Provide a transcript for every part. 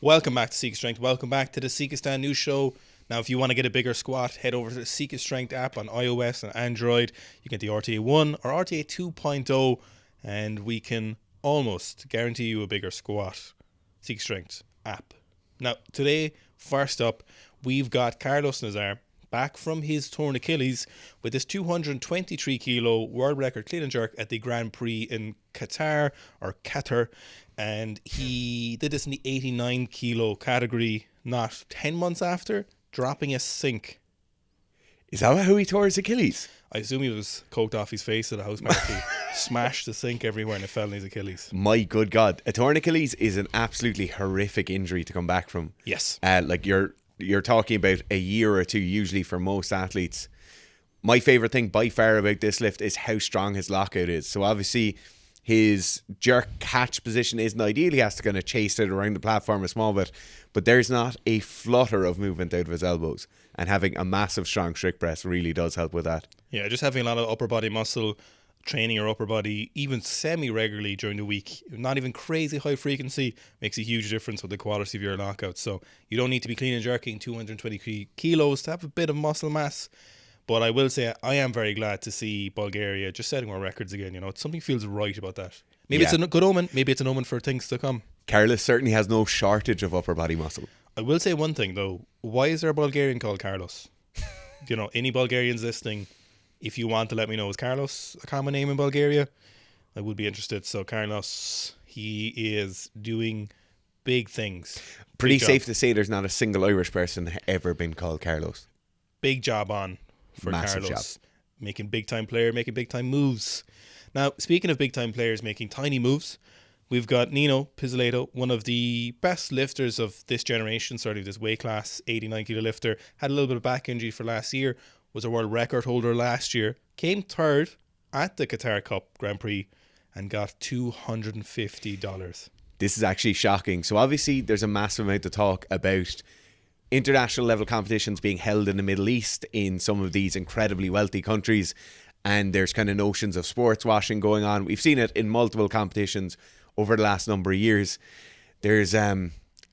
Welcome back to Sika Strength. Welcome back to the Sika Stand News Show. Now, if you want to get a bigger squat, head over to the Sika Strength app on iOS and Android. You get the RTA 1 or RTA 2.0, and we can almost guarantee you a bigger squat. Sika Strength app. Now, today, first up, we've got Karlos Nasar back from his torn Achilles with his 223 kilo world record clean and jerk at the Grand Prix in Qatar, and he did this in the 89 kilo category not 10 months after dropping a sink. Is that how he tore his Achilles? I assume he was coked off his face at a house party, smashed the sink everywhere and it fell in his Achilles. My good God. A torn Achilles is an absolutely horrific injury to come back from. Yes. Like you're talking about a year or two usually for most athletes. My favourite thing by far about this lift is how strong his lockout is. So obviously his jerk catch position isn't ideal. He has to kind of chase it around the platform a small bit. But there's not a flutter of movement out of his elbows. And having a massive strong strict press really does help with that. Yeah, just having a lot of upper body muscle, training your upper body even semi-regularly during the week, not even crazy high frequency, makes a huge difference with the quality of your lockout. So you don't need to be clean and jerking 223 kilos to have a bit of muscle mass. But I will say I am very glad to see Bulgaria just setting more records again. You know, something feels right about that. Maybe it's a good omen. Maybe it's an omen for things to come. Karlos certainly has no shortage of upper body muscle. I will say one thing though. Why is there a Bulgarian called Karlos? You know, any Bulgarians listening, if you want to let me know, is Karlos a common name in Bulgaria? I would be interested. So Karlos, he is doing big things. Pretty safe to say there's not a single Irish person ever been called Karlos. Big job on for Massive Karlos. job. Making big time player, making big time moves. Now, speaking of big time players making tiny moves, we've got Nino Pizzolato, one of the best lifters of this generation, certainly this weight class, 89 kilo lifter. Had a little bit of back injury for last year, was a world record holder last year, came third at the Qatar Cup Grand Prix and got $250. This is actually shocking. So obviously there's a massive amount of talk about international level competitions being held in the Middle East in some of these incredibly wealthy countries, and there's kind of notions of sports washing going on. We've seen it in multiple competitions over the last number of years. There's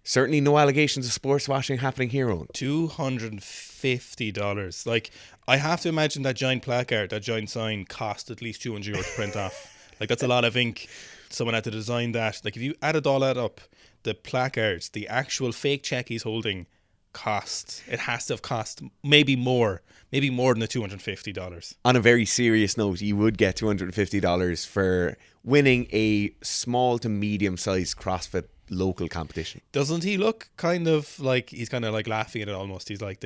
certainly no allegations of sports washing happening here, Owen. $250. Like, I have to imagine that giant placard, that giant sign cost at least €200 to print off. Like, that's a lot of ink. Someone had to design that. Like, if you added all that up, the placards, the actual fake check he's holding, it has to have cost maybe more than the $250. On a very serious note, you would get $250 for winning a small to medium sized CrossFit local competition. Doesn't he look kind of like he's kind of like laughing at it almost? He's like,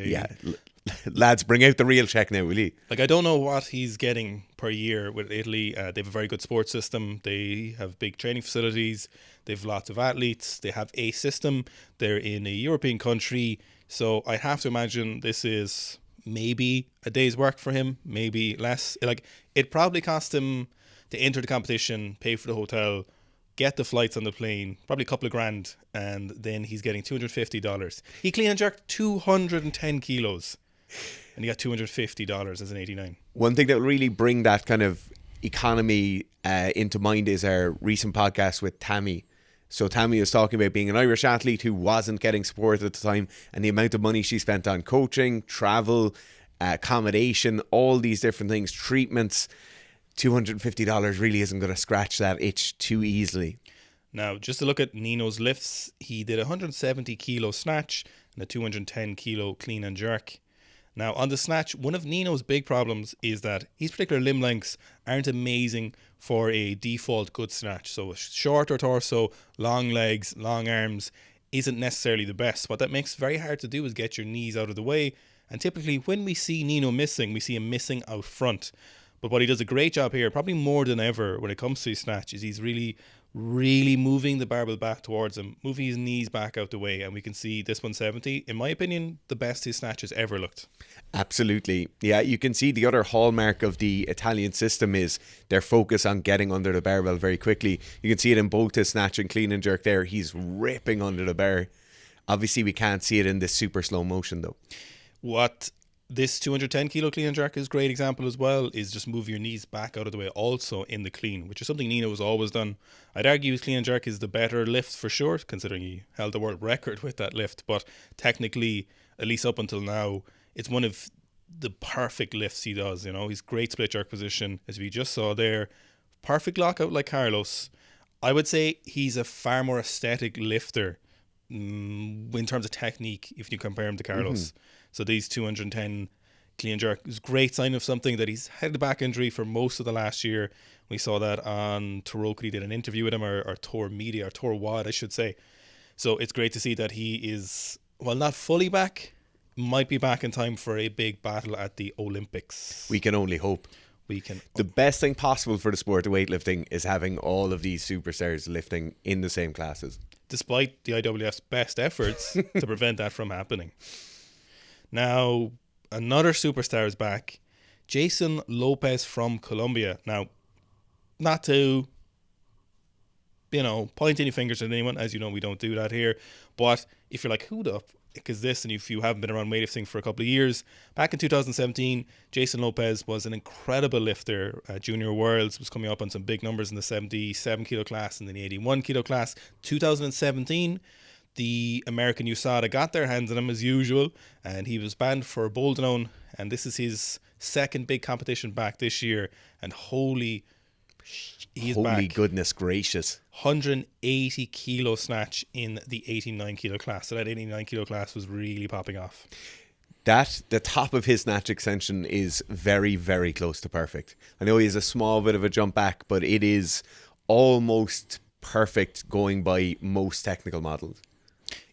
lads, bring out the real check now, will you? Like, I don't know what he's getting per year with Italy. They have a very good sports system. They have big training facilities. They have lots of athletes. They have a system. They're in a European country. So I have to imagine this is maybe a day's work for him, maybe less. Like, it probably cost him to enter the competition, pay for the hotel, get the flights on the plane, probably a couple of grand, and then he's getting $250. He clean and jerked 210 kilos, and he got $250 as an 89. One thing that will really bring that kind of economy into mind is our recent podcast with Tammy. So Tammy was talking about being an Irish athlete who wasn't getting support at the time, and the amount of money she spent on coaching, travel, accommodation, all these different things, treatments. $250 really isn't going to scratch that itch too easily. Now, just to look at Nino's lifts, he did a 170 kilo snatch and a 210 kilo clean and jerk. Now, on the snatch, one of Nino's big problems is that his particular limb lengths aren't amazing for a default good snatch. So a shorter torso, long legs, long arms isn't necessarily the best. What that makes very hard to do is get your knees out of the way. And typically when we see Nino missing, we see him missing out front. But what he does a great job here, probably more than ever when it comes to his snatch, is he's really moving the barbell back towards him, moving his knees back out the way, and we can see this 170, in my opinion, the best his snatch has ever looked. Absolutely. Yeah, you can see the other hallmark of the Italian system is their focus on getting under the barbell very quickly. You can see it in both his snatch and clean and jerk there. He's ripping under the bar. Obviously, we can't see it in this super slow motion, though. What This 210 kilo clean and jerk is a great example as well, is just move your knees back out of the way also in the clean, which is something Nino has always done. I'd argue his clean and jerk is the better lift for sure, considering he held the world record with that lift, but technically, at least up until now, it's one of the perfect lifts he does. You know, he's great split jerk position, as we just saw there, perfect lockout like Karlos. I would say he's a far more aesthetic lifter in terms of technique if you compare him to Karlos. So these 210 clean and jerk is a great sign of something that he's had a back injury for most of the last year. We saw that on Tarok. He did an interview with him, or Tor Media, or Tor Wad, I should say. So it's great to see that he is, well, not fully back, might be back in time for a big battle at the Olympics. We can only hope. The best thing possible for the sport of weightlifting is having all of these superstars lifting in the same classes. Despite the IWF's best efforts to prevent that from happening. Now, another superstar is back. Jason Lopez from Colombia. Now, not to, point any fingers at anyone. As you know, we don't do that here. But if you're like, who the fuck is this? And if you haven't been around weightlifting for a couple of years, back in 2017, Jason Lopez was an incredible lifter. Junior Worlds was coming up on some big numbers in the 77 kilo class and then the 81 kilo class. 2017, the American USADA got their hands on him as usual, and he was banned for Boldenone, and this is his second big competition back this year, and holy back. Goodness gracious. 180 kilo snatch in the 89 kilo class. So that 89 kilo class was really popping off. The top of his snatch extension is very, very close to perfect. I know he has a small bit of a jump back, but it is almost perfect going by most technical models.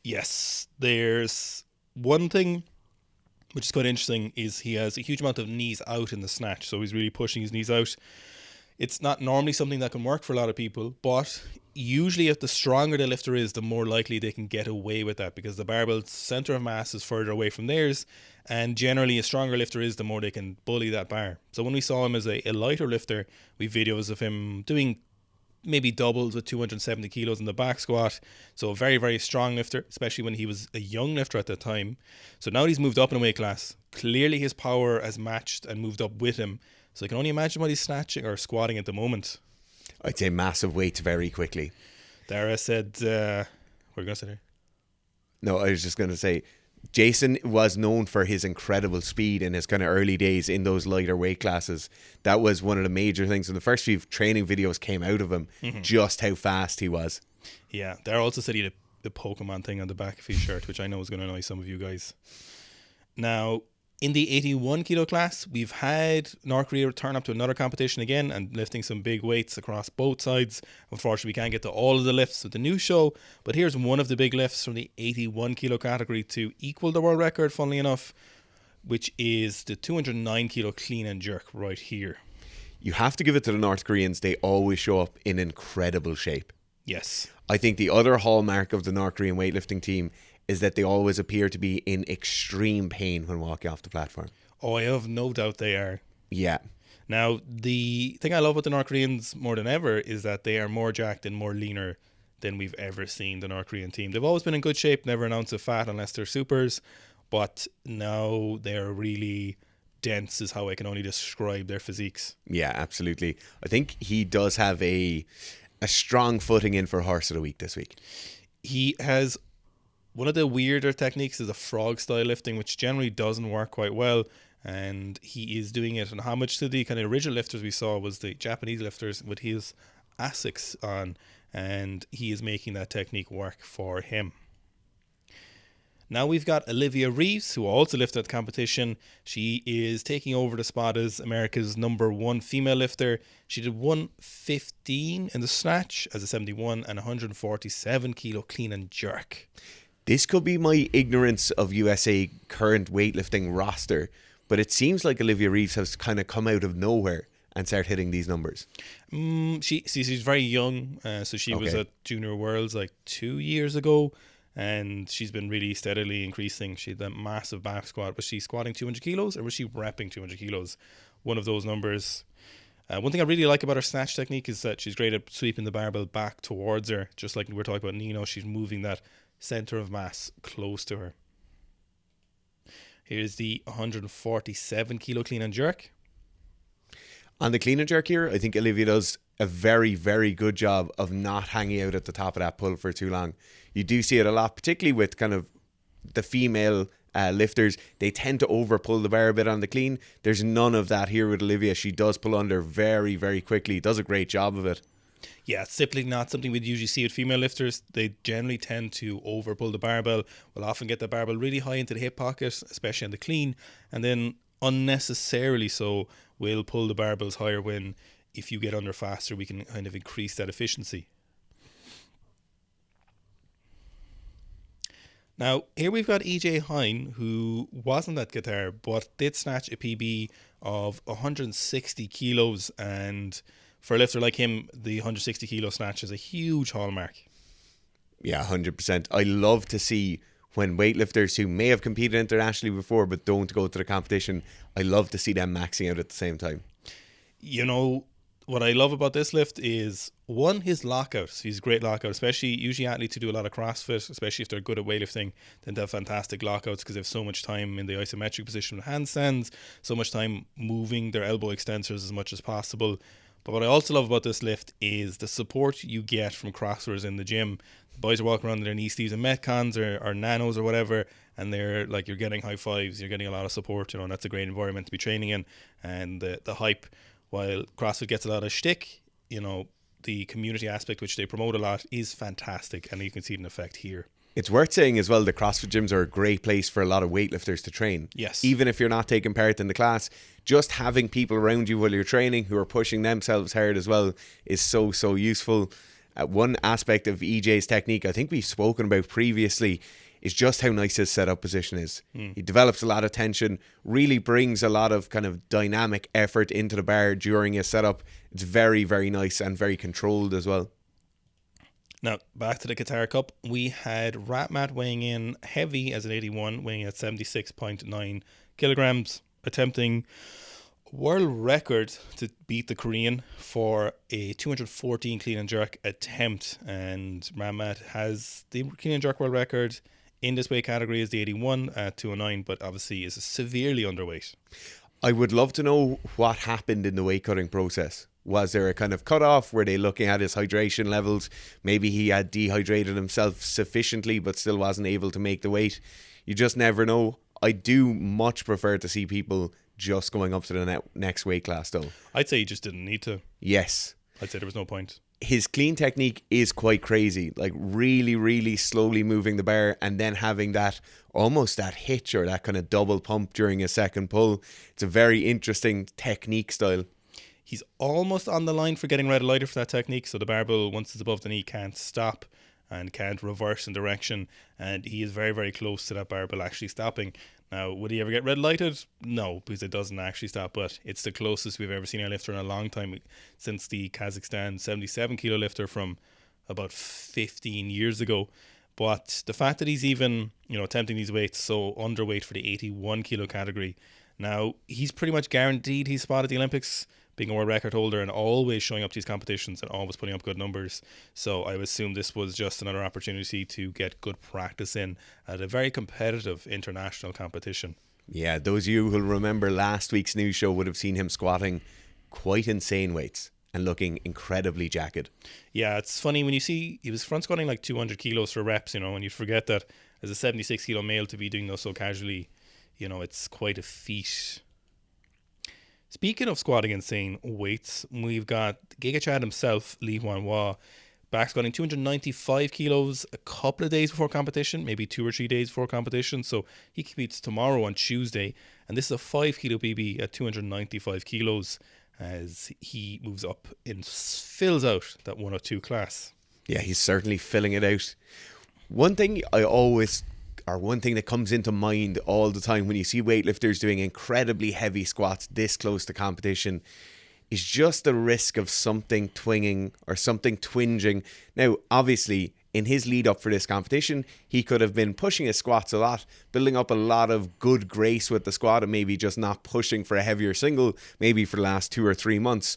Yes, there's one thing which is quite interesting is he has a huge amount of knees out in the snatch, so he's really pushing his knees out. It's not normally something that can work for a lot of people, but usually if the stronger the lifter is, the more likely they can get away with that, because the barbell's center of mass is further away from theirs, and generally a stronger lifter is, the more they can bully that bar. So when we saw him as a lighter lifter, we videos of him doing maybe doubles with 270 kilos in the back squat. So a very, very strong lifter, especially when he was a young lifter at the time. So now he's moved up in a weight class. Clearly his power has matched and moved up with him. So I can only imagine what he's snatching or squatting at the moment. I'd say massive weights very quickly. Dara said, what are you going to say there? No, I was just going to say, Jason was known for his incredible speed in his kind of early days in those lighter weight classes. That was one of the major things. And the first few training videos came out of him, just how fast he was. Yeah, Dara also said he had the Pokemon thing on the back of his shirt, which I know is going to annoy some of you guys. Now, in the 81 kilo class, we've had North Korea return up to another competition again and lifting some big weights across both sides. Unfortunately, we can't get to all of the lifts with the new show, but here's one of the big lifts from the 81 kilo category to equal the world record, funnily enough, which is the 209 kilo clean and jerk right here. You have to give it to the North Koreans. They always show up in incredible shape. Yes. I think the other hallmark of the North Korean weightlifting team is that they always appear to be in extreme pain when walking off the platform. Oh, I have no doubt they are. Yeah. Now, the thing I love about the North Koreans more than ever is that they are more jacked and more leaner than we've ever seen the North Korean team. They've always been in good shape, never an ounce of fat unless they're supers, but now they're really dense is how I can only describe their physiques. Yeah, absolutely. I think he does have a strong footing in for Horse of the Week this week. He has one of the weirder techniques is a frog style lifting, which generally doesn't work quite well, and he is doing it. And homage to the kind of original lifters we saw was the Japanese lifters with his ASICs on, and he is making that technique work for him. Now we've got Olivia Reeves, who also lifted at the competition. She is taking over the spot as America's #1 female lifter. She did 115 in the snatch as a 71 and 147 kilo clean and jerk. This could be my ignorance of USA current weightlifting roster, but it seems like Olivia Reeves has kind of come out of nowhere and started hitting these numbers. She's very young, so she was at Junior Worlds like 2 years ago. And she's been really steadily increasing. She had that massive back squat. Was she squatting 200 kilos or was she repping 200 kilos? One of those numbers. One thing I really like about her snatch technique is that she's great at sweeping the barbell back towards her. Just like we were talking about Nino, she's moving that center of mass close to her. Here's the 147 kilo clean and jerk. On the clean and jerk here, I think Olivia does a very, very good job of not hanging out at the top of that pull for too long. You do see it a lot, particularly with kind of the female lifters. They tend to over pull the bar a bit on the clean. There's none of that here with Olivia. She does pull under very, very quickly. Does a great job of it. Yeah, it's simply not something we'd usually see with female lifters. They generally tend to over pull the barbell. Will often get the barbell really high into the hip pocket, especially on the clean, and then unnecessarily so will pull the barbells higher when, if you get under faster, we can kind of increase that efficiency. Now, here we've got EJ Hein, who wasn't at guitar, but did snatch a PB of 160 kilos. And for a lifter like him, the 160 kilo snatch is a huge hallmark. Yeah, 100%. I love to see when weightlifters who may have competed internationally before but don't go to the competition, I love to see them maxing out at the same time. You know, what I love about this lift is, one, his lockouts. He's a great lockout, especially usually athletes who do a lot of CrossFit, especially if they're good at weightlifting, tend to have fantastic lockouts because they have so much time in the isometric position with handstands, so much time moving their elbow extensors as much as possible. But what I also love about this lift is the support you get from CrossFitters in the gym. The boys are walking around in their knee sleeves and Metcons or nanos or whatever, and they're like, you're getting high fives, you're getting a lot of support, and that's a great environment to be training in. And the hype, while CrossFit gets a lot of shtick, the community aspect, which they promote a lot, is fantastic, and you can see it in effect here. It's worth saying as well that CrossFit gyms are a great place for a lot of weightlifters to train. Yes. Even if you're not taking part in the class, just having people around you while you're training who are pushing themselves hard as well is so, so useful. One aspect of EJ's technique I think we've spoken about previously is just how nice his setup position is. He develops a lot of tension, really brings a lot of kind of dynamic effort into the bar during his setup. It's very, very nice and very controlled as well. Now, back to the Guitar Cup, we had Rahmat weighing in heavy as an 81, weighing at 76.9 kilograms, attempting world record to beat the Korean for a 214 clean and jerk attempt. And Rahmat has the clean and jerk world record in this weight category as the 81 at 209, but obviously is severely underweight. I would love to know what happened in the weight cutting process. Was there a kind of cutoff? Were they looking at his hydration levels? Maybe he had dehydrated himself sufficiently but still wasn't able to make the weight. You just never know. I do much prefer to see people just going up to the next weight class though. I'd say he just didn't need to. Yes. I'd say there was no point. His clean technique is quite crazy, like really, really slowly moving the bar and then having that almost that hitch or that kind of double pump during a second pull. It's a very interesting technique style. He's almost on the line for getting red lighter for that technique, so the barbell, once it's above the knee, can't stop and can't reverse in direction, and he is very, very close to that barbell actually stopping. Now, would he ever get red lighted? No, because it doesn't actually stop, but it's the closest we've ever seen a lifter in a long time, since the Kazakhstan 77 kilo lifter from about 15 years ago. But the fact that he's even, attempting these weights so underweight for the 81 kilo category, now he's pretty much guaranteed his spot at the Olympics, being a world record holder and always showing up to these competitions and always putting up good numbers. So I would assume this was just another opportunity to get good practice in at a very competitive international competition. Yeah, those of you who'll remember last week's news show would have seen him squatting quite insane weights and looking incredibly jacked. Yeah, it's funny when you see he was front squatting like 200 kilos for reps, and you forget that as a 76 kilo male to be doing those so casually, it's quite a feat. Speaking of squatting insane weights, we've got Gigchad himself, Lee Hwan Wah, back squatting 295 kilos a couple of days before competition, maybe 2 or 3 days before competition. So he competes tomorrow on Tuesday, and this is a 5 kilo PB at 295 kilos as he moves up and fills out that 102 class. Yeah, he's certainly filling it out. One thing that comes into mind all the time when you see weightlifters doing incredibly heavy squats this close to competition is just the risk of something twinging or something twinging. Now, obviously, in his lead up for this competition, he could have been pushing his squats a lot, building up a lot of good grace with the squat and maybe just not pushing for a heavier single, maybe for the last 2 or 3 months.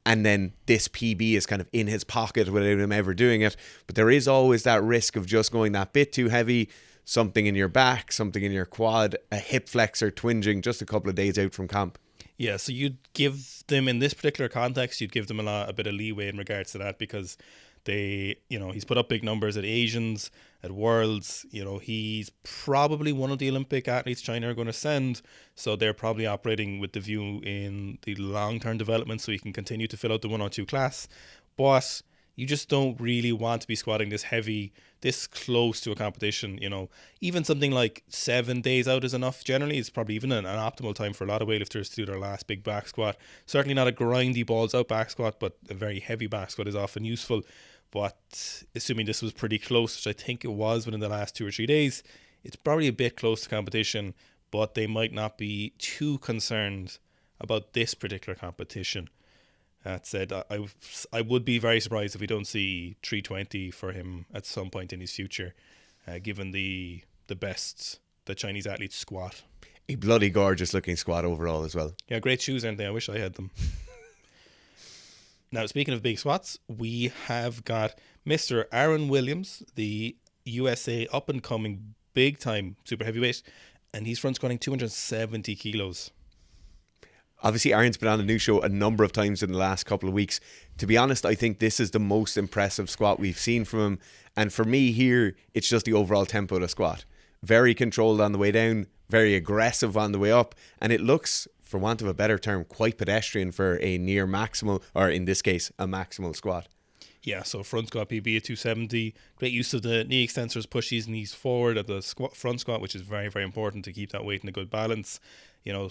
And then this PB is kind of in his pocket without him ever doing it. But there is always that risk of just going that bit too heavy, something in your back, something in your quad, a hip flexor twinging just a couple of days out from camp. Yeah, so you'd give them, in this particular context, you'd give them a bit of leeway in regards to that, because he's put up big numbers at Asians, at Worlds. He's probably one of the Olympic athletes China are going to send, so they're probably operating with the view in the long-term development so he can continue to fill out the 102 class. But you just don't really want to be squatting this heavy, this close to a competition. Even something like 7 days out is enough. Generally, it's probably even an optimal time for a lot of weightlifters to do their last big back squat. Certainly not a grindy balls out back squat, but a very heavy back squat is often useful. But assuming this was pretty close, which I think it was within the last 2 or 3 days, it's probably a bit close to competition, but they might not be too concerned about this particular competition. That said, I would be very surprised if we don't see 320 for him at some point in his future, given the best the Chinese athletes squat. A bloody gorgeous looking squat overall as well. Yeah, great shoes, aren't they? I wish I had them. Now, speaking of big squats, we have got Mr. Aaron Williams, the USA up-and-coming big-time super heavyweight, and he's front squatting 270 kilos. Obviously, Aaron's been on a new show a number of times in the last couple of weeks. To be honest, I think this is the most impressive squat we've seen from him. And for me here, it's just the overall tempo of the squat. Very controlled on the way down, very aggressive on the way up. And it looks, for want of a better term, quite pedestrian for a near maximal, or in this case, a maximal squat. Yeah, so front squat PB at 270. Great use of the knee extensors, push these knees forward at the front squat, which is very, very important to keep that weight in a good balance.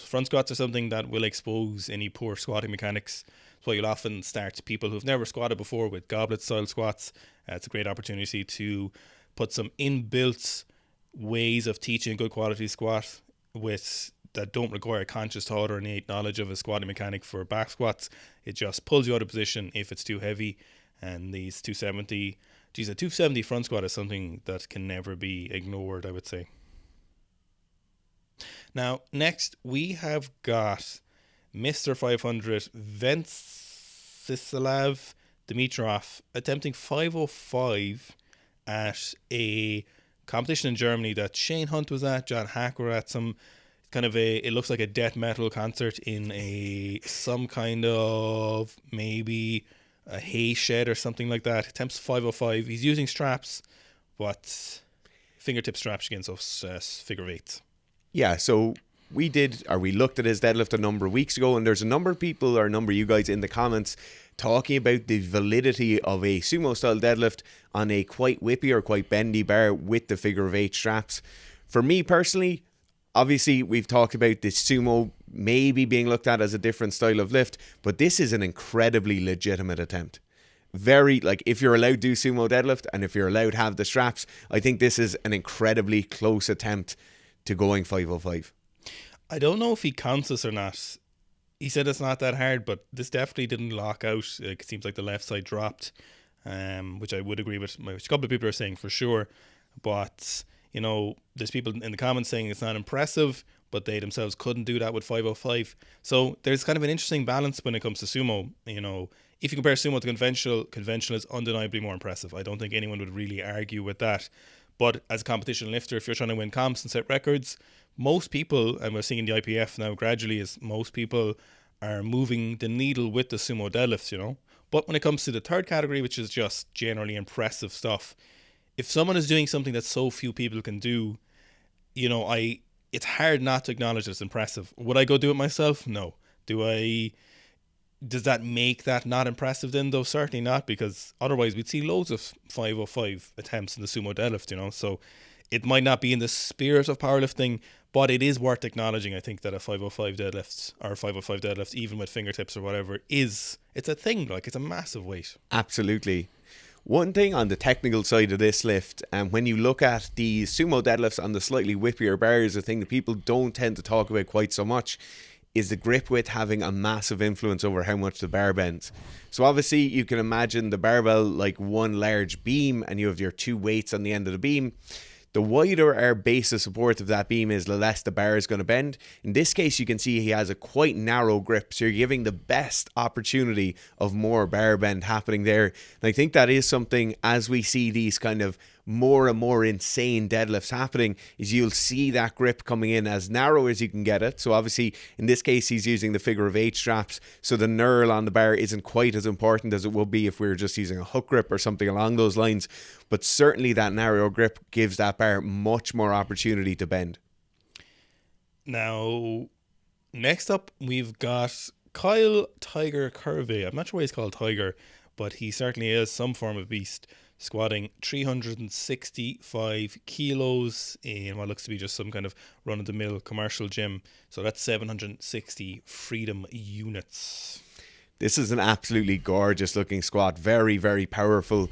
Front squats are something that will expose any poor squatting mechanics. So you'll often start people who've never squatted before with goblet style squats. It's a great opportunity to put some inbuilt ways of teaching a good quality squat that don't require conscious thought or innate knowledge of a squatting mechanic for back squats. It just pulls you out of position if it's too heavy. And these 270, a 270 front squat is something that can never be ignored, I would say. Now, next we have got Mr. 500 Ventsislav Dimitrov attempting 505 at a competition in Germany that Shane Hunt was at, John Hack were at, some kind of it looks like a death metal concert in some kind of maybe a hay shed or something like that. Attempts 505. He's using straps, but fingertip straps again, so figure of eight. Yeah, so we looked at his deadlift a number of weeks ago, and there's a number of people, or a number of you guys in the comments, talking about the validity of a sumo style deadlift on a quite whippy or quite bendy bar with the figure of eight straps. For me personally, obviously we've talked about the sumo maybe being looked at as a different style of lift, but this is an incredibly legitimate attempt. If you're allowed to do sumo deadlift and if you're allowed to have the straps, I think this is an incredibly close attempt to going 505. I don't know if he counts this or not. He said it's not that hard, but this definitely didn't lock out. It seems like the left side dropped, which I would agree with, which a couple of people are saying for sure. But, there's people in the comments saying it's not impressive, but they themselves couldn't do that with 505. So there's kind of an interesting balance when it comes to sumo. If you compare sumo to conventional is undeniably more impressive. I don't think anyone would really argue with that. But as a competition lifter, if you're trying to win comps and set records, most people, and we're seeing the IPF now gradually, is most people are moving the needle with the sumo deadlifts, But when it comes to the third category, which is just generally impressive stuff, if someone is doing something that so few people can do, it's hard not to acknowledge it's impressive. Would I go do it myself? No. Does that make that not impressive then, though? Certainly not, because otherwise we'd see loads of 505 attempts in the sumo deadlift, So it might not be in the spirit of powerlifting, but it is worth acknowledging, I think, that a 505 deadlift, even with fingertips or whatever, it's a thing. It's a massive weight. Absolutely. One thing on the technical side of this lift, and when you look at the sumo deadlifts on the slightly whippier bars, a thing that people don't tend to talk about quite so much, is the grip width having a massive influence over how much the bar bends. So obviously you can imagine the barbell like one large beam, and you have your two weights on the end of the beam. The wider our base of support of that beam is, the less the bar is going to bend. In this case, you can see he has a quite narrow grip, so you're giving the best opportunity of more bar bend happening there. And I think that is something, as we see these kind of more and more insane deadlifts happening is you'll see that grip coming in as narrow as you can get it. So obviously in this case he's using the figure of 8 straps, so the knurl on the bar isn't quite as important as it would be if we were just using a hook grip or something along those lines, but certainly that narrow grip gives that bar much more opportunity to bend. Now next up we've got Kyle Tiger Curvey. I'm not sure why he's called Tiger, but he certainly is some form of beast, squatting 365 kilos in what looks to be just some kind of run-of-the-mill commercial gym. So that's 760 freedom units. This is an absolutely gorgeous looking squat, very, very powerful.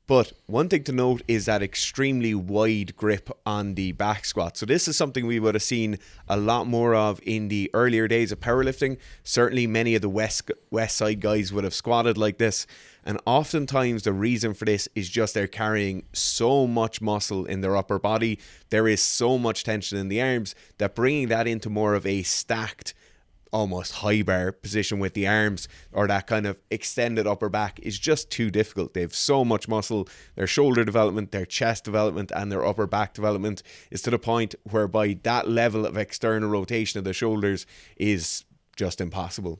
But one thing to note is that extremely wide grip on the back squat. So this is something we would have seen a lot more of in the earlier days of powerlifting. Certainly many of the west side guys would have squatted like this. And oftentimes the reason for this is just they're carrying so much muscle in their upper body. There is so much tension in the arms that bringing that into more of a stacked, almost high bar position with the arms or that kind of extended upper back is just too difficult. They have so much muscle. Their shoulder development, their chest development and their upper back development is to the point whereby that level of external rotation of the shoulders is just impossible.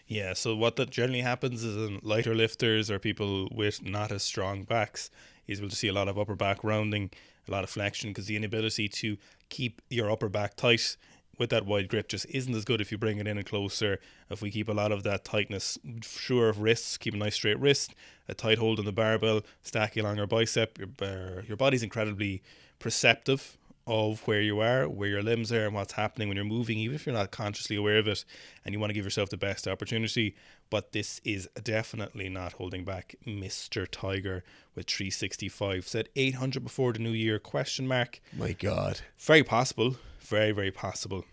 Yeah, so what that generally happens is in lighter lifters or people with not as strong backs is we'll just see a lot of upper back rounding, a lot of flexion, because the inability to keep your upper back tight with that wide grip just isn't as good if you bring it in and closer. If we keep a lot of that tightness, sure of wrists, keep a nice straight wrist, a tight hold on the barbell, stack along your bicep, your body's incredibly perceptive of where you are, where your limbs are and what's happening when you're moving, even if you're not consciously aware of it, and you want to give yourself the best opportunity. But this is definitely not holding back Mr. Tiger with 365. Said 800 before the new year, question mark. My God. Very possible. Very, very possible.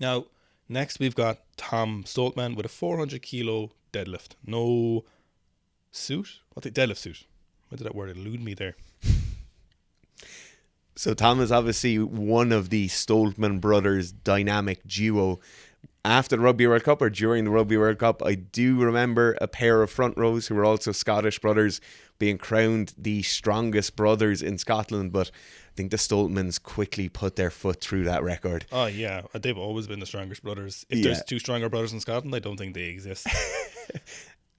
Now, next we've got Tom Stoltman with a 400 kilo deadlift. No suit? What the deadlift suit? Why did that word elude me there? So Tom is obviously one of the Stoltman brothers' dynamic duo. After the Rugby World Cup or during the Rugby World Cup, I do remember a pair of front rows who were also Scottish brothers being crowned the strongest brothers in Scotland, but I think the Stoltmans quickly put their foot through that record. Oh yeah, they've always been the strongest brothers. If there's two stronger brothers in Scotland, I don't think they exist.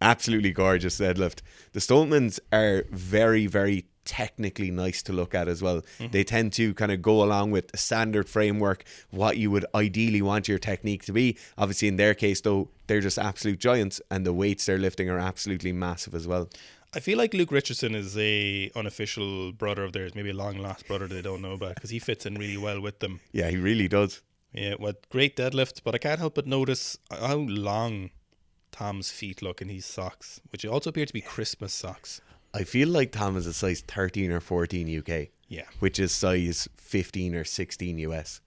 Absolutely gorgeous deadlift. The Stoltmans are very, very technically nice to look at as well. Mm-hmm. They tend to kind of go along with the standard framework, what you would ideally want your technique to be. Obviously in their case though, they're just absolute giants and the weights they're lifting are absolutely massive as well. I feel like Luke Richardson is a unofficial brother of theirs, maybe a long lost brother they don't know about, because he fits in really well with them. Yeah, he really does. Yeah, what great deadlift, but I can't help but notice how long Tom's feet look in his socks, which also appear to be Christmas socks. I feel like Tom is a size 13 or 14 UK. Yeah. Which is size 15 or 16 US.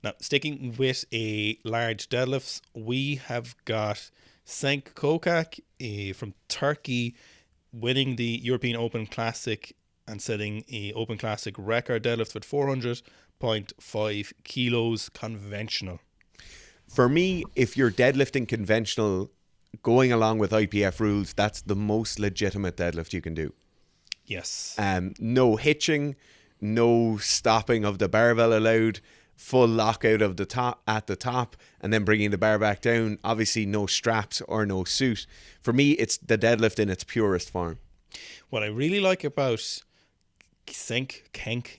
Now, sticking with a large deadlifts, we have got Cenk Kokak from Turkey winning the European Open Classic and setting a Open Classic record deadlift with 400.5 kilos conventional. For me, if you're deadlifting conventional, going along with IPF rules, that's the most legitimate deadlift you can do. Yes. No hitching, no stopping of the barbell allowed, full lockout of the top at the top, and then bringing the bar back down. Obviously, no straps or no suit. For me, it's the deadlift in its purest form. What I really like about Cenk,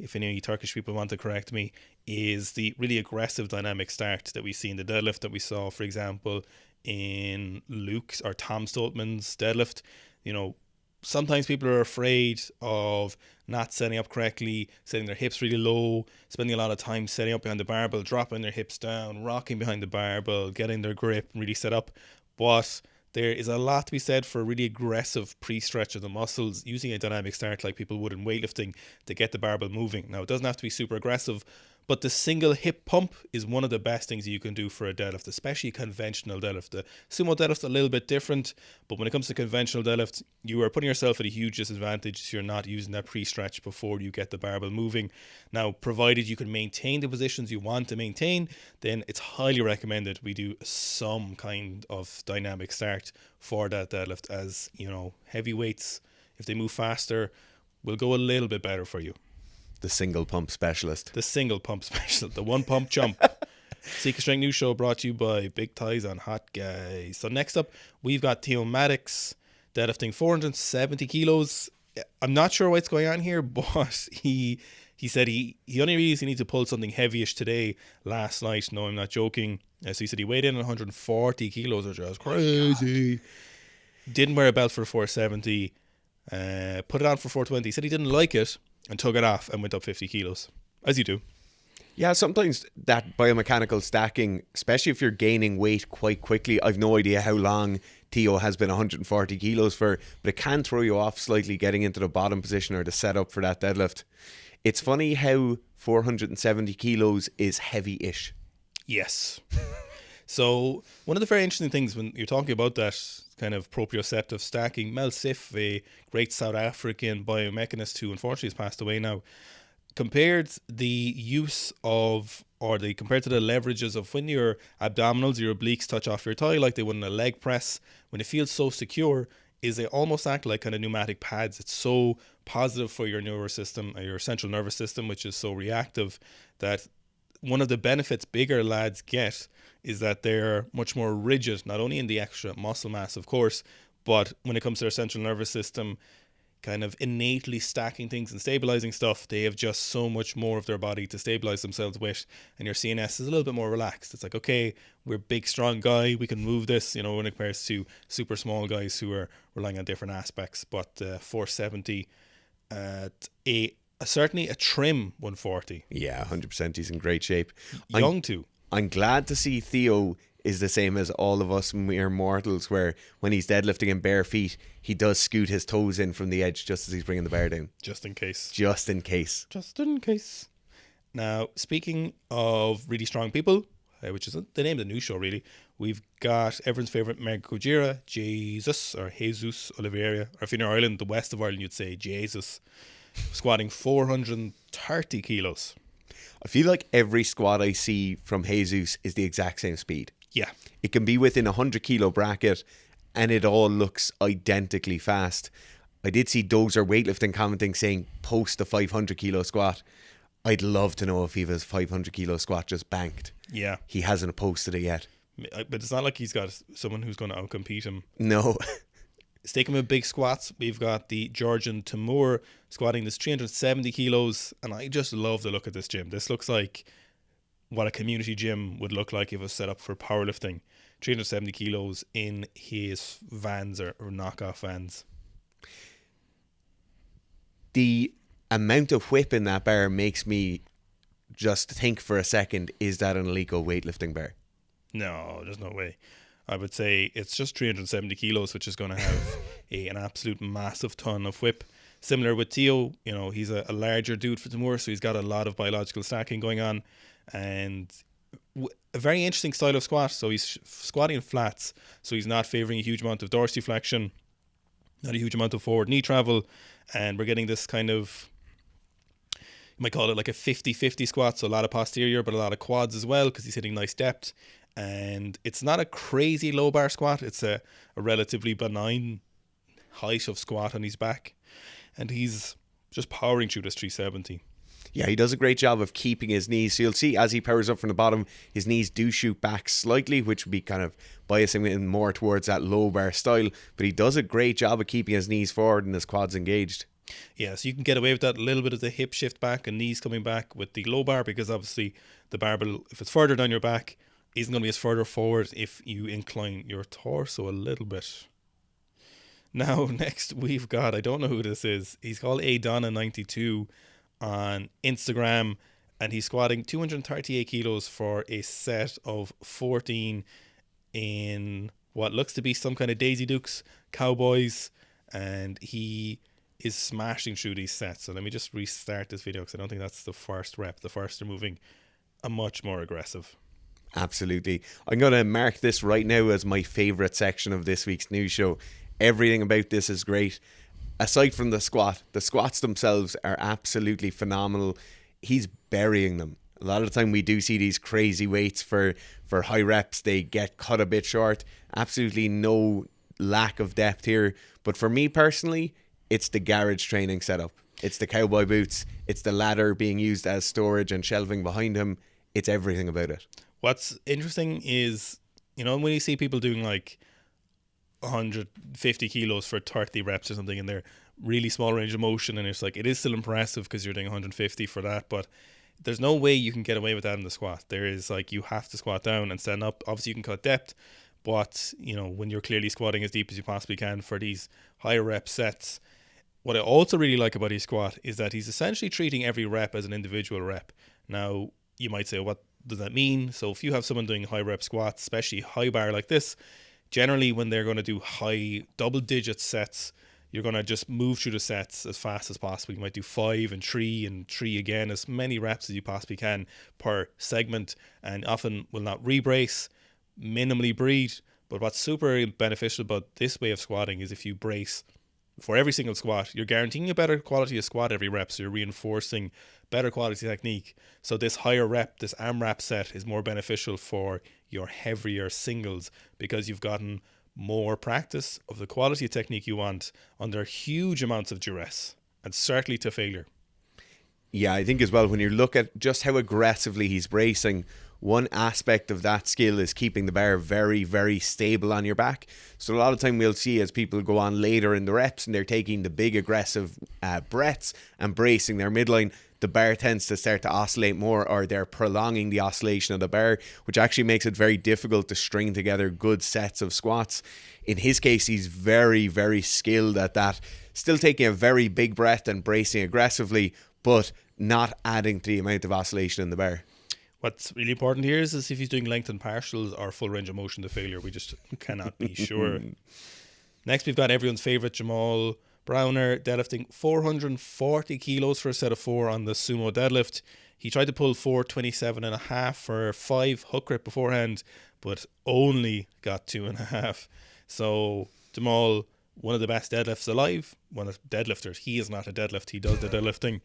if any Turkish people want to correct me, is the really aggressive dynamic start that we see in the deadlift that we saw, for example, in Luke's or Tom Stoltman's deadlift. You know, sometimes people are afraid of not setting up correctly, setting their hips really low, spending a lot of time setting up behind the barbell, dropping their hips down, rocking behind the barbell, getting their grip really set up. But there is a lot to be said for a really aggressive pre-stretch of the muscles using a dynamic start like people would in weightlifting to get the barbell moving. Now, it doesn't have to be super aggressive, but the single hip pump is one of the best things you can do for a deadlift, especially a conventional deadlift. The sumo deadlift's a little bit different, but when it comes to conventional deadlift, you are putting yourself at a huge disadvantage if you're not using that pre-stretch before you get the barbell moving. Now, provided you can maintain the positions you want to maintain, then it's highly recommended we do some kind of dynamic start for that deadlift, as, you know, heavy weights, if they move faster, will go a little bit better for you. The single pump specialist. The single pump specialist. The one pump jump. Sika Strength News Show brought to you by Big Thighs on Hot Guys. So next up, we've got Theo Maddox deadlifting 470 kilos. I'm not sure what's going on here, but he said he only realized he needs to pull something heavyish today, last night. No, I'm not joking. So he said he weighed in at 140 kilos, which was crazy. Didn't wear a belt for 470. Put it on for 420. He said he didn't like it and took it off and went up 50 kilos, as you do. Yeah, sometimes that biomechanical stacking, especially if you're gaining weight quite quickly, I've no idea how long Theo has been 140 kilos for, but it can throw you off slightly getting into the bottom position or the setup for that deadlift. It's funny how 470 kilos is heavy-ish. Yes. So one of the very interesting things when you're talking about that kind of proprioceptive stacking, Mel Sif, a great South African biomechanist who unfortunately has passed away now, compared the use of, compared to the leverages of when your abdominals, your obliques touch off your thigh like they would in a leg press, when it feels so secure, is they almost act like kind of pneumatic pads. It's so positive for your nervous system, or your central nervous system, which is so reactive, that one of the benefits bigger lads get is that they're much more rigid, not only in the extra muscle mass, of course, but when it comes to their central nervous system, kind of innately stacking things and stabilizing stuff, they have just so much more of their body to stabilize themselves with, and your CNS is a little bit more relaxed. It's like, okay, we're a big strong guy, we can move this, when it compares to super small guys who are relying on different aspects. But 470 at certainly a trim 140. Yeah, 100%. He's in great shape. Young too. I'm glad to see Theo is the same as all of us mere mortals, where when he's deadlifting in bare feet, he does scoot his toes in from the edge just as he's bringing the bar down. Just in case. Just in case. Just in case. Now, speaking of really strong people, which is the name of the new show really, we've got everyone's favourite Mercujira, Jesus Oliviera, or if you're in Ireland, the west of Ireland, you'd say Jesus, squatting 430 kilos. I feel like every squat I see from Jesus is the exact same speed. Yeah. It can be within a 100 kilo bracket and it all looks identically fast. I did see Dozer weightlifting commenting saying post the 500 kilo squat. I'd love to know if he has 500 kilo squat just banked. Yeah. He hasn't posted it yet. But it's not like he's got someone who's going to outcompete him. No. Sticking with big squats, we've got the Georgian Timur squatting this 370 kilos, and I just love the look of this gym. This looks like what a community gym would look like if it was set up for powerlifting. 370 kilos in his vans or knockoff vans. The amount of whip in that bar makes me just think for a second, is that an Alico weightlifting bar? No, there's no way. I would say it's just 370 kilos, which is going to have an absolute massive ton of whip. Similar with Theo, he's a larger dude for Timur, so he's got a lot of biological stacking going on, and a very interesting style of squat. So he's squatting in flats, so he's not favouring a huge amount of dorsiflexion, not a huge amount of forward knee travel, and we're getting this kind of, you might call it like a 50-50 squat, so a lot of posterior but a lot of quads as well, because he's hitting nice depth. And it's not a crazy low bar squat, it's a relatively benign height of squat on his back, and he's just powering through this 370. Yeah, he does a great job of keeping his knees. So you'll see as he powers up from the bottom, his knees do shoot back slightly, which would be kind of biasing him more towards that low bar style. But he does a great job of keeping his knees forward and his quads engaged. Yeah, so you can get away with that, a little bit of the hip shift back and knees coming back with the low bar, because obviously the barbell, if it's further down your back, isn't going to be as further forward if you incline your torso a little bit. Now, next we've got, I don't know who this is. He's called Adonna92 on Instagram, and he's squatting 238 kilos for a set of 14 in what looks to be some kind of Daisy Dukes cowboys, and he is smashing through these sets. So let me just restart this video because I don't think that's the first rep. The first are moving a much more aggressive. Absolutely. I'm going to mark this right now as my favourite section of this week's news show. Everything about this is great. Aside from the squats themselves are absolutely phenomenal. He's burying them. A lot of the time we do see these crazy weights for high reps. They get cut a bit short. Absolutely no lack of depth here. But for me personally, it's the garage training setup. It's the cowboy boots. It's the ladder being used as storage and shelving behind him. It's everything about it. What's interesting is, when you see people doing like 150 kilos for 30 reps or something, and they're really small range of motion, and it's like, it is still impressive because you're doing 150 for that, but there's no way you can get away with that in the squat. There is like, you have to squat down and stand up. Obviously you can cut depth, but when you're clearly squatting as deep as you possibly can for these higher rep sets. What I also really like about his squat is that he's essentially treating every rep as an individual rep. Now you might say, what does that mean? So if you have someone doing high rep squats, especially high bar like this, generally when they're going to do high double digit sets, you're going to just move through the sets as fast as possible. You might do 5 and 3 and 3 again, as many reps as you possibly can per segment, and often will not re-brace, minimally breathe. But what's super beneficial about this way of squatting is if you brace for every single squat, you're guaranteeing a better quality of squat every rep, so you're reinforcing better quality technique. So this higher rep, this AMRAP set is more beneficial for your heavier singles because you've gotten more practice of the quality of technique you want under huge amounts of duress, and certainly to failure. Yeah, I think as well, when you look at just how aggressively he's bracing, one aspect of that skill is keeping the bar very, very stable on your back. So a lot of time we'll see as people go on later in the reps and they're taking the big aggressive breaths and bracing their midline, the bar tends to start to oscillate more, or they're prolonging the oscillation of the bar, which actually makes it very difficult to string together good sets of squats. In his case, he's very, very skilled at that, still taking a very big breath and bracing aggressively, but not adding to the amount of oscillation in the bar. What's really important here is if he's doing length and partials or full range of motion to failure. We just cannot be sure. Next, we've got everyone's favorite Jamal Browner deadlifting 440 kilos for a set of 4 on the sumo deadlift. He tried to pull 427.5 for 5 hook grip beforehand, but only got 2.5. So Jamal, one of the best deadlifts alive, one of the deadlifters. He is not a deadlift, he does the deadlifting.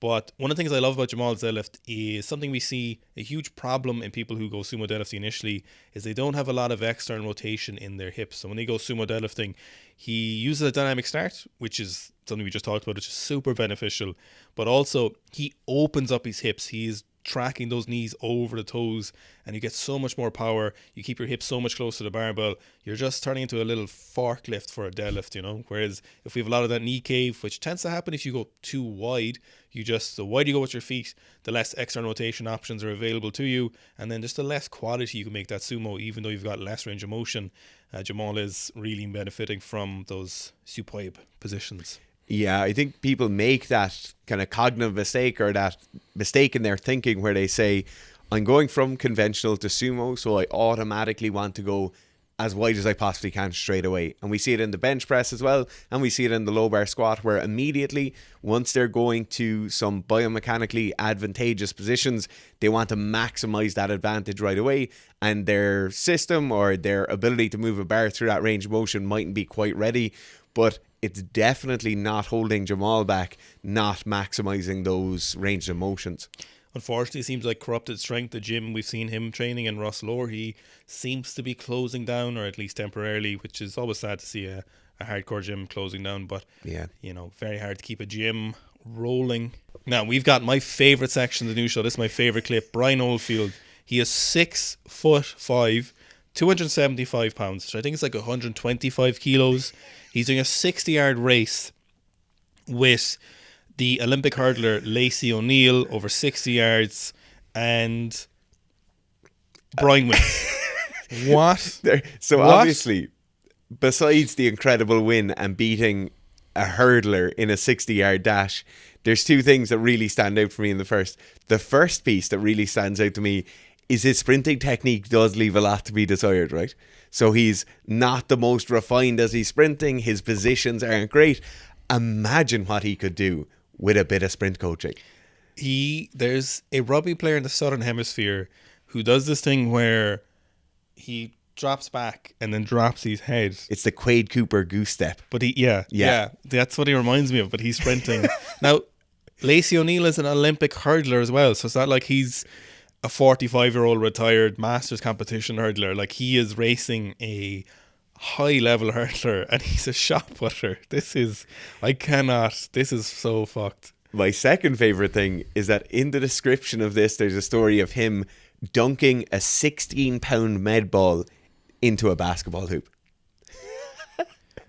But one of the things I love about Jamal's deadlift is something we see a huge problem in people who go sumo deadlifting initially is they don't have a lot of external rotation in their hips. So when they go sumo deadlifting, he uses a dynamic start, which is something we just talked about, which is super beneficial. But also he opens up his hips. He is tracking those knees over the toes, and you get so much more power. You keep your hips so much closer to the barbell. You're just turning into a little forklift for a deadlift, Whereas if we have a lot of that knee cave, which tends to happen if you go too wide, the wider you go with your feet, the less external rotation options are available to you, and then just the less quality you can make that sumo, even though you've got less range of motion. Jamal is really benefiting from those superb positions. Yeah, I think people make that kind of cognitive mistake, or that mistake in their thinking where they say, I'm going from conventional to sumo, so I automatically want to go as wide as I possibly can straight away. And we see it in the bench press as well, and we see it in the low bar squat, where immediately, once they're going to some biomechanically advantageous positions, they want to maximize that advantage right away, and their system or their ability to move a bar through that range of motion mightn't be quite ready. But it's definitely not holding Jamal back, not maximizing those range of motions. Unfortunately, it seems like corrupted strength. The gym we've seen him training in Rossloor, he seems to be closing down, or at least temporarily, which is always sad to see a hardcore gym closing down. But, yeah, very hard to keep a gym rolling. Now, we've got my favourite section of the new show. This is my favourite clip. Brian Oldfield. He is 6'5", 275 pounds. So I think it's like 125 kilos. He's doing a 60-yard race with the Olympic hurdler Lacey O'Neill over 60 yards, and Brian wins. What? Obviously, besides the incredible win and beating a hurdler in a 60-yard dash, there's two things that really stand out for me in the first. The first piece that really stands out to me is his sprinting technique does leave a lot to be desired, right? So he's not the most refined as he's sprinting. His positions aren't great. Imagine what he could do with a bit of sprint coaching. There's a rugby player in the Southern Hemisphere who does this thing where he drops back and then drops his head. It's the Quade Cooper goose step. But yeah, that's what he reminds me of, but he's sprinting. Now, Lacey O'Neill is an Olympic hurdler as well, so it's not like he's a 45-year-old retired masters competition hurdler. Like, he is racing a high level hurdler and he's a shot putter. This is so fucked. My second favorite thing is that in the description of this, there's a story of him dunking a 16-pound med ball into a basketball hoop.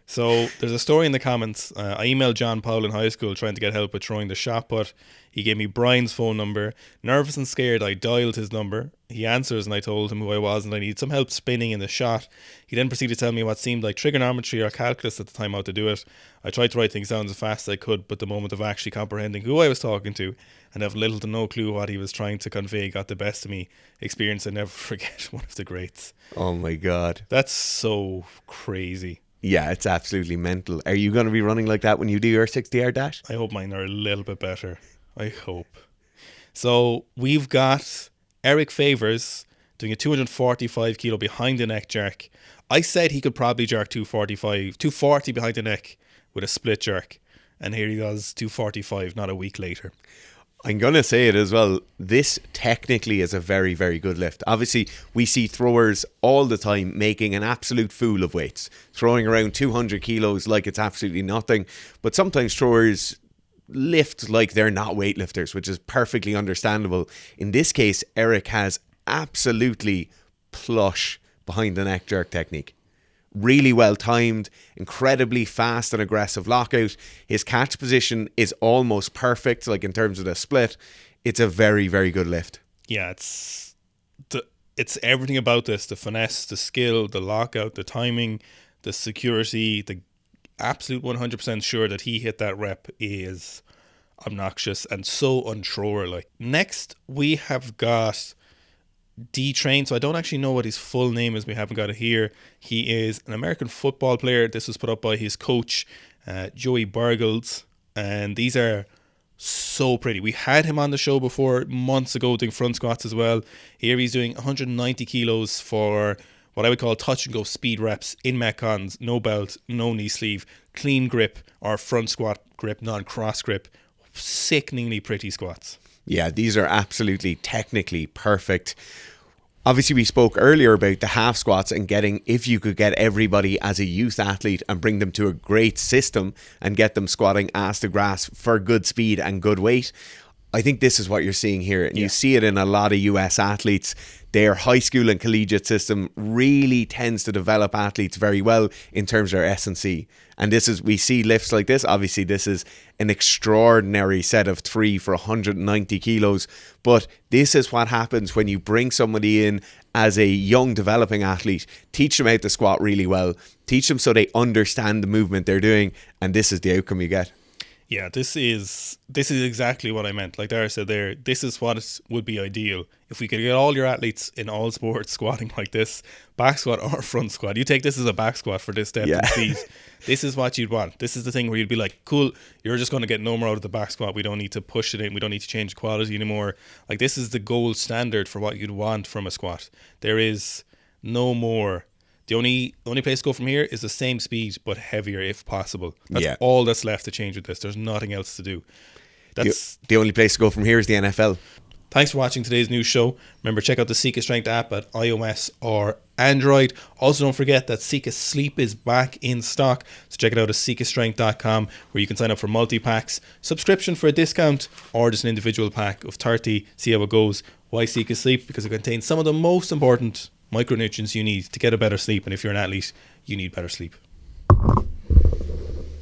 So there's a story in the comments. I emailed John Powell in high school trying to get help with throwing the shot put. He gave me Brian's phone number. Nervous and scared, I dialed his number. He answers and I told him who I was and I needed some help spinning in the shot. He then proceeded to tell me what seemed like trigonometry or calculus at the time how to do it. I tried to write things down as fast as I could, but the moment of actually comprehending who I was talking to and have little to no clue what he was trying to convey got the best of me. Experience I never forget, one of the greats. Oh my God. That's so crazy. Yeah, it's absolutely mental. Are you going to be running like that when you do your 60-yard dash? I hope mine are a little bit better. I hope. So we've got Eric Favours doing a 245 kilo behind the neck jerk. I said he could probably jerk 240 behind the neck with a split jerk. And here he does 245 not a week later. I'm going to say it as well. This technically is a very, very good lift. Obviously, we see throwers all the time making an absolute fool of weights, throwing around 200 kilos like it's absolutely nothing. But sometimes throwers lift like they're not weightlifters, which is perfectly understandable. In this case, Eric has absolutely plush behind the neck jerk technique. Really well timed, incredibly fast and aggressive lockout. His catch position is almost perfect, like in terms of the split. It's a very, very good lift. Yeah, it's everything about this. The finesse, the skill, the lockout, the timing, the security, the absolute 100% sure that he hit that rep is obnoxious and so unthrower like. Next, we have got D-Train. So I don't actually know what his full name is. We haven't got it here. He is an American football player. This was put up by his coach, Joey Burgles. And these are so pretty. We had him on the show before months ago doing front squats as well. Here he's doing 190 kilos for what I would call touch and go speed reps in Metcons, no belt, no knee sleeve, clean grip or front squat grip, non-cross grip. Sickeningly pretty squats. Yeah, these are absolutely technically perfect. Obviously, we spoke earlier about the half squats and if you could get everybody as a youth athlete and bring them to a great system and get them squatting ass to grass for good speed and good weight. I think this is what you're seeing here. And you see it in a lot of US athletes. Their high school and collegiate system really tends to develop athletes very well in terms of their S&C. And we see lifts like this. Obviously, this is an extraordinary set of 3 for 190 kilos. But this is what happens when you bring somebody in as a young developing athlete, teach them how to squat really well, teach them so they understand the movement they're doing. And this is the outcome you get. Yeah, this is exactly what I meant. Like Dara said there, this is what would be ideal. If we could get all your athletes in all sports squatting like this, back squat or front squat. You take this as a back squat for this depth and speed. This is what you'd want. This is the thing where you'd be like, cool, you're just going to get no more out of the back squat. We don't need to push it in. We don't need to change quality anymore. Like, this is the gold standard for what you'd want from a squat. There is no more. The only place to go from here is the same speed but heavier if possible. That's all that's left to change with this. There's nothing else to do. That's the only place to go from here is the NFL. Thanks for watching today's news show. Remember, check out the Sika Strength app at iOS or Android. Also, don't forget that Sika Sleep is back in stock. So check it out at sikastrength.com, where you can sign up for multi-packs, subscription for a discount, or just an individual pack of 30. See how it goes. Why Sika Sleep? Because it contains some of the most important micronutrients you need to get a better sleep. And if you're an athlete, you need better sleep.